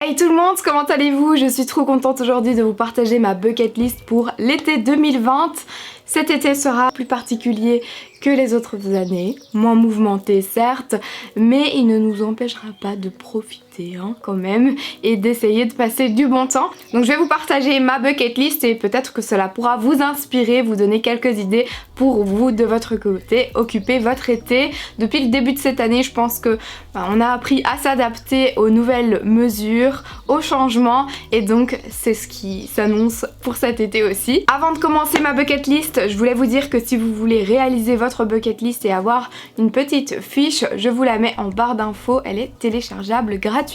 Hey tout le monde, comment allez-vous? Je suis trop contente aujourd'hui de vous partager ma bucket list pour l'été 2020. Cet été sera plus particulier que les autres années, moins mouvementé certes, mais il ne nous empêchera pas de profiter quand même et d'essayer de passer du bon temps. Donc je vais vous partager ma bucket list et peut-être que cela pourra vous inspirer, vous donner quelques idées pour vous de votre côté, occuper votre été. Depuis le début de cette année, je pense que on a appris à s'adapter aux nouvelles mesures, aux changements et donc c'est ce qui s'annonce pour cet été aussi. Avant de commencer ma bucket list, je voulais vous dire que si vous voulez réaliser votre bucket list et avoir une petite fiche, je vous la mets en barre d'infos, elle est téléchargeable gratuitement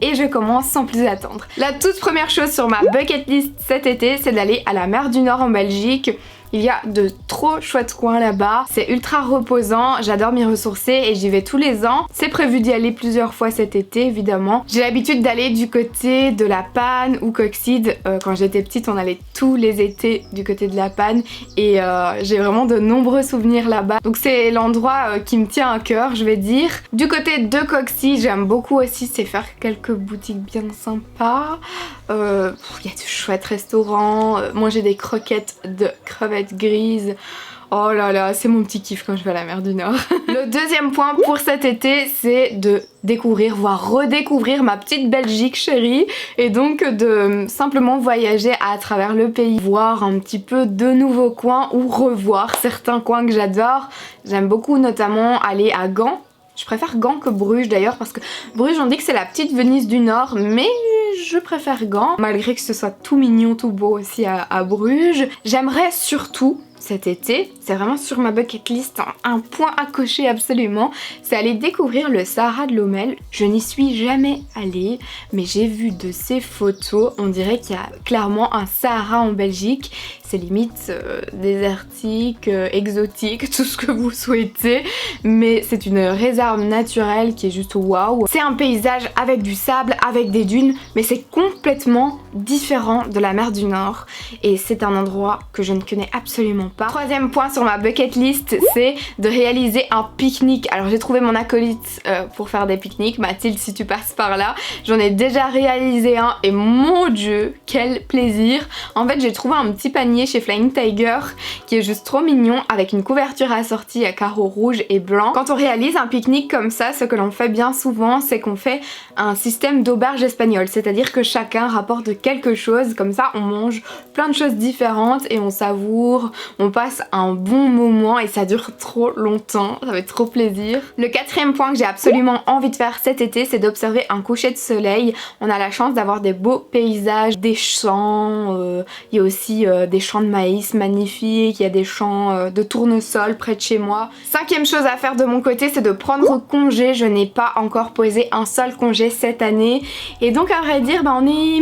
et je commence sans plus attendre. La toute première chose sur ma bucket list cet été, c'est d'aller à la mer du Nord en Belgique. Il y a de trop chouettes coins là-bas, c'est ultra reposant, j'adore m'y ressourcer et j'y vais tous les ans. C'est prévu d'y aller plusieurs fois cet été évidemment. J'ai l'habitude d'aller du côté de La Panne ou Coxyde. Quand j'étais petite on allait tous les étés du côté de La Panne et j'ai vraiment de nombreux souvenirs là-bas. Donc c'est l'endroit qui me tient à cœur je vais dire. Du côté de Coxyde j'aime beaucoup aussi, c'est faire quelques boutiques bien sympas. Il y a de chouettes restaurants, manger des croquettes de crevettes grises. Oh là là, c'est mon petit kiff quand je vais à la mer du Nord. Le deuxième point pour cet été, c'est de découvrir, voire redécouvrir ma petite Belgique chérie et donc de simplement voyager à travers le pays, voir un petit peu de nouveaux coins ou revoir certains coins que j'adore. J'aime beaucoup notamment aller à Gand. Je préfère Gand que Bruges d'ailleurs parce que Bruges on dit que c'est la petite Venise du Nord mais je préfère Gand malgré que ce soit tout mignon, tout beau aussi à Bruges. J'aimerais surtout cet été, c'est vraiment sur ma bucket list, un point à cocher absolument, c'est aller découvrir le Sahara de Lommel. Je n'y suis jamais allée, mais j'ai vu de ces photos, on dirait qu'il y a clairement un Sahara en Belgique. C'est limite désertique, exotique, tout ce que vous souhaitez, mais c'est une réserve naturelle qui est juste waouh. C'est un paysage avec du sable, avec des dunes, mais c'est complètement différent de la mer du Nord et c'est un endroit que je ne connais absolument pas. Troisième point sur ma bucket list, c'est de réaliser un pique-nique. Alors j'ai trouvé mon acolyte pour faire des pique-niques, Mathilde si tu passes par là. J'en ai déjà réalisé un et mon dieu, quel plaisir. En fait j'ai trouvé un petit panier chez Flying Tiger qui est juste trop mignon avec une couverture assortie à carreaux rouges et blancs. Quand on réalise un pique-nique comme ça, ce que l'on fait bien souvent c'est qu'on fait un système d'auberge espagnole, c'est-à-dire que chacun rapporte quelque chose, comme ça on mange plein de choses différentes et on savoure, on passe un bon moment et ça dure trop longtemps, ça fait trop plaisir. Le quatrième point que j'ai absolument envie de faire cet été, c'est d'observer un coucher de soleil. On a la chance d'avoir des beaux paysages, des champs, il y a aussi des champs de maïs magnifiques, il y a des champs de tournesol près de chez moi. Cinquième chose à faire de mon côté, c'est de prendre congé. Je n'ai pas encore posé un seul congé cette année et donc à vrai dire on est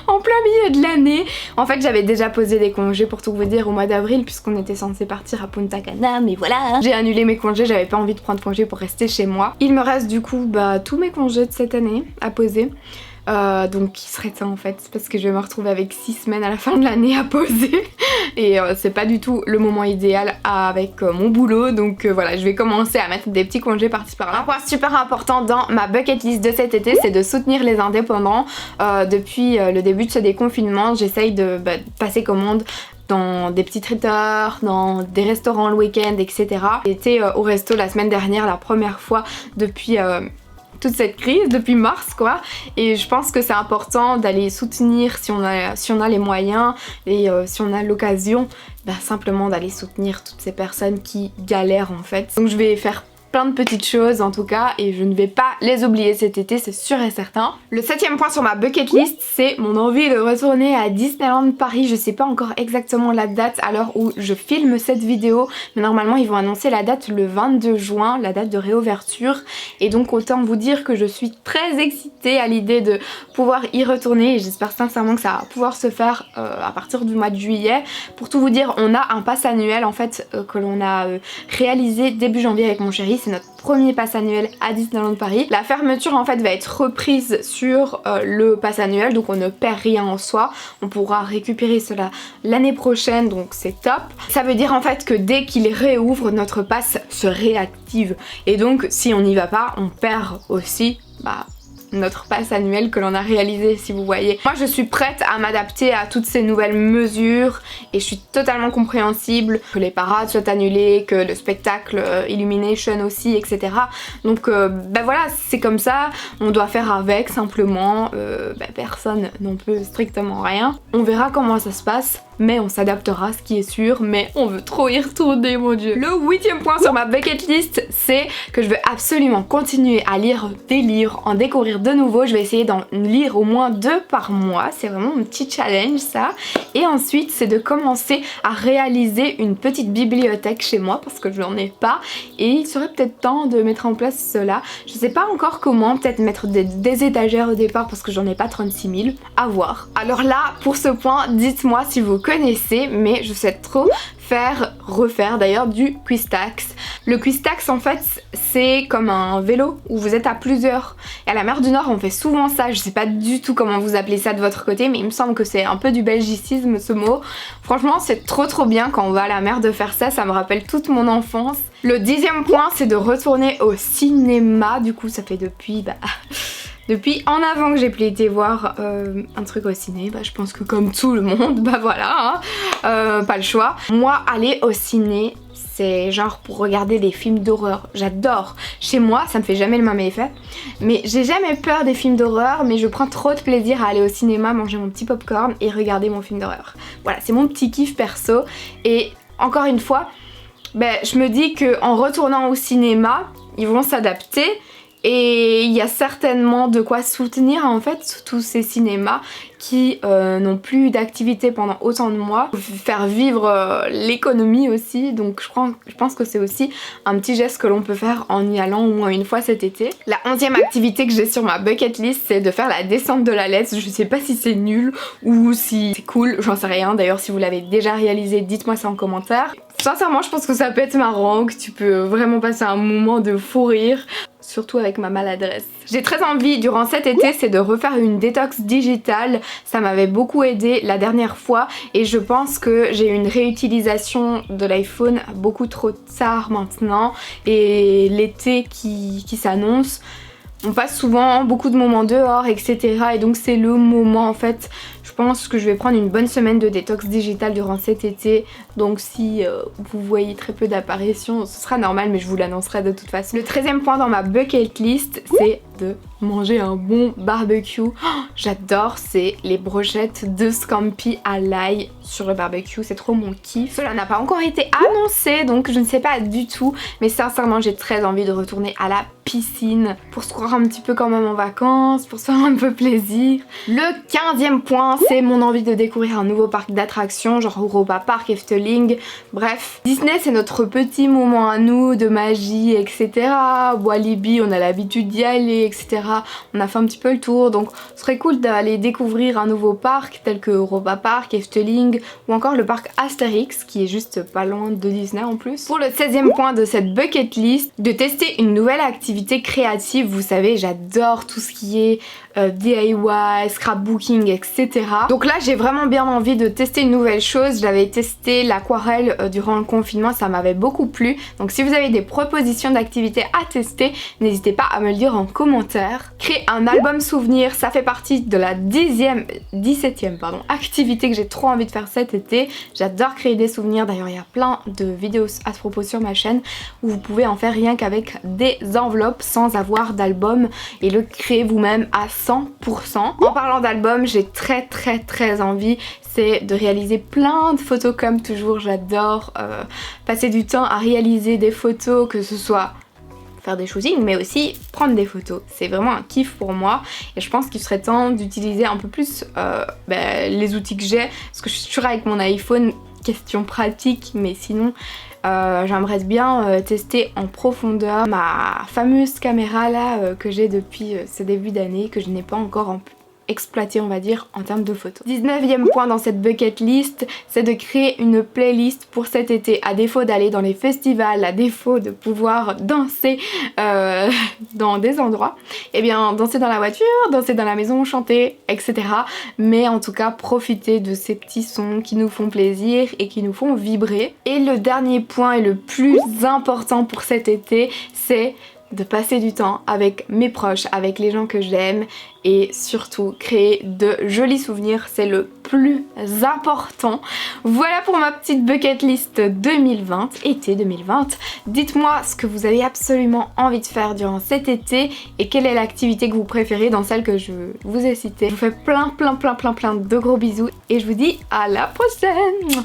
en plein milieu de l'année. En fait j'avais déjà posé des congés pour tout vous dire au mois d'avril puisqu'on était censé partir à Punta Cana, mais voilà, j'ai annulé mes congés, j'avais pas envie de prendre congé pour rester chez moi. Il me reste du coup tous mes congés de cette année à poser. Donc il serait temps en fait parce que je vais me retrouver avec 6 semaines à la fin de l'année à poser et c'est pas du tout le moment idéal avec mon boulot donc voilà, je vais commencer à mettre des petits congés par-ci par-là. Un point super important dans ma bucket list de cet été, c'est de soutenir les indépendants. Depuis le début de ce déconfinement, j'essaye de passer commande dans des petits traiteurs, dans des restaurants le week-end, etc. J'étais au resto la semaine dernière, la première fois depuis toute cette crise, depuis mars quoi, et je pense que c'est important d'aller soutenir si on a les moyens et si on a l'occasion, simplement d'aller soutenir toutes ces personnes qui galèrent en fait. Donc je vais faire plein de petites choses en tout cas et je ne vais pas les oublier cet été, c'est sûr et certain. Le septième point sur ma bucket list, c'est mon envie de retourner à Disneyland Paris. Je sais pas encore exactement la date à l'heure où je filme cette vidéo, mais normalement ils vont annoncer la date le 22 juin, la date de réouverture, et donc autant vous dire que je suis très excitée à l'idée de pouvoir y retourner et j'espère sincèrement que ça va pouvoir se faire à partir du mois de juillet. Pour tout vous dire, on a un pass annuel en fait que l'on a réalisé début janvier avec mon chéri. C'est notre premier pass annuel à Disneyland Paris. La fermeture en fait va être reprise sur le pass annuel, donc on ne perd rien en soi. On pourra récupérer cela l'année prochaine, donc c'est top. Ça veut dire en fait que dès qu'il réouvre, notre pass se réactive. Et donc si on n'y va pas, on perd aussi notre pass annuel que l'on a réalisé, si vous voyez. Moi je suis prête à m'adapter à toutes ces nouvelles mesures et je suis totalement compréhensible que les parades soient annulées, que le spectacle Illumination aussi, etc. Donc ben voilà, c'est comme ça, on doit faire avec simplement, personne n'en peut strictement rien. On verra comment ça se passe, mais on s'adaptera, ce qui est sûr, mais on veut trop y retourner, mon dieu. Le 8e point sur ma bucket list, c'est que je veux absolument continuer à lire des livres, en découvrir de nouveaux. Je vais essayer d'en lire au moins 2 par mois, c'est vraiment mon petit challenge ça. Et ensuite, c'est de commencer à réaliser une petite bibliothèque chez moi, parce que je n'en ai pas, et il serait peut-être temps de mettre en place cela. Je sais pas encore comment, peut-être mettre des étagères au départ, parce que j'en ai pas 36 000, à voir. Alors là, pour ce point, dites-moi si vous connaissez, mais je sais trop refaire d'ailleurs du Quistax. Le Quistax en fait c'est comme un vélo où vous êtes à plusieurs, et à la mer du Nord on fait souvent ça. Je sais pas du tout comment vous appelez ça de votre côté, mais il me semble que c'est un peu du belgicisme ce mot. Franchement c'est trop bien quand on va à la mer de faire ça, ça me rappelle toute mon enfance. Le 10e point c'est de retourner au cinéma, du coup ça fait depuis depuis en avant que j'ai pu été voir un truc au ciné, je pense que comme tout le monde, voilà, hein, pas le choix. Moi, aller au ciné, c'est genre pour regarder des films d'horreur. J'adore. Chez moi, ça me fait jamais le même effet. Mais j'ai jamais peur des films d'horreur, mais je prends trop de plaisir à aller au cinéma, manger mon petit popcorn et regarder mon film d'horreur. Voilà, c'est mon petit kiff perso. Et encore une fois, je me dis qu'en retournant au cinéma, ils vont s'adapter. Et il y a certainement de quoi soutenir en fait tous ces cinémas qui n'ont plus d'activité pendant autant de mois. Faire vivre l'économie aussi, donc je pense que c'est aussi un petit geste que l'on peut faire en y allant au moins une fois cet été. La 11e activité que j'ai sur ma bucket list, c'est de faire la descente de la Lez. Je sais pas si c'est nul ou si c'est cool, j'en sais rien. D'ailleurs si vous l'avez déjà réalisé, dites-moi ça en commentaire. Sincèrement je pense que ça peut être marrant, que tu peux vraiment passer un moment de fou rire. Surtout avec ma maladresse. J'ai très envie durant cet été, c'est de refaire une détox digitale. Ça m'avait beaucoup aidé la dernière fois et je pense que j'ai une réutilisation de l'iPhone beaucoup trop tard maintenant, et l'été qui s'annonce, on passe souvent beaucoup de moments dehors, etc. Et donc c'est le moment en fait. Je pense que je vais prendre une bonne semaine de détox digitale durant cet été. Donc si vous voyez très peu d'apparitions, ce sera normal, mais je vous l'annoncerai de toute façon. Le 13e point dans ma bucket list, c'est de manger un bon barbecue. Oh, j'adore, c'est les brochettes de scampi à l'ail sur le barbecue, c'est trop mon kiff. Cela n'a pas encore été annoncé, donc je ne sais pas du tout, mais sincèrement j'ai très envie de retourner à la piscine pour se croire un petit peu quand même en vacances, pour se faire un peu plaisir. Le 15e point, c'est mon envie de découvrir un nouveau parc d'attractions, genre Europa Park, Efteling, bref. Disney c'est notre petit moment à nous de magie, etc. Walibi on a l'habitude d'y aller, etc. On a fait un petit peu le tour, donc ce serait cool d'aller découvrir un nouveau parc tel que Europa Park, Efteling ou encore le parc Astérix qui est juste pas loin de Disney en plus. Pour le 16e point de cette bucket list, de tester une nouvelle activité créative. Vous savez j'adore tout ce qui est DIY, scrapbooking, etc. Donc là j'ai vraiment bien envie de tester une nouvelle chose. J'avais testé l'aquarelle durant le confinement, ça m'avait beaucoup plu. Donc si vous avez des propositions d'activités à tester, n'hésitez pas à me le dire en commentaire. Créer un album souvenir, ça fait partie de la 17e activité que j'ai trop envie de faire cet été. J'adore créer des souvenirs, d'ailleurs il y a plein de vidéos à ce propos sur ma chaîne où vous pouvez en faire rien qu'avec des enveloppes sans avoir d'album et le créer vous-même à 100%. En parlant d'album, j'ai très envie, c'est de réaliser plein de photos comme toujours. J'adore passer du temps à réaliser des photos, que ce soit faire des shootings mais aussi prendre des photos. C'est vraiment un kiff pour moi et je pense qu'il serait temps d'utiliser un peu plus les outils que j'ai, parce que je suis sûre avec mon iPhone, question pratique, mais sinon j'aimerais bien tester en profondeur ma fameuse caméra là que j'ai depuis ce début d'année, que je n'ai pas encore exploité on va dire en termes de photos. 19e point dans cette bucket list, c'est de créer une playlist pour cet été. À défaut d'aller dans les festivals, à défaut de pouvoir danser dans des endroits, et bien danser dans la voiture, danser dans la maison, chanter, etc. Mais en tout cas profiter de ces petits sons qui nous font plaisir et qui nous font vibrer. Et le dernier point et le plus important pour cet été, c'est de passer du temps avec mes proches, avec les gens que j'aime et surtout créer de jolis souvenirs, c'est le plus important. Voilà pour ma petite bucket list 2020, été 2020. Dites-moi ce que vous avez absolument envie de faire durant cet été et quelle est l'activité que vous préférez dans celle que je vous ai citée. Je vous fais plein de gros bisous et je vous dis à la prochaine.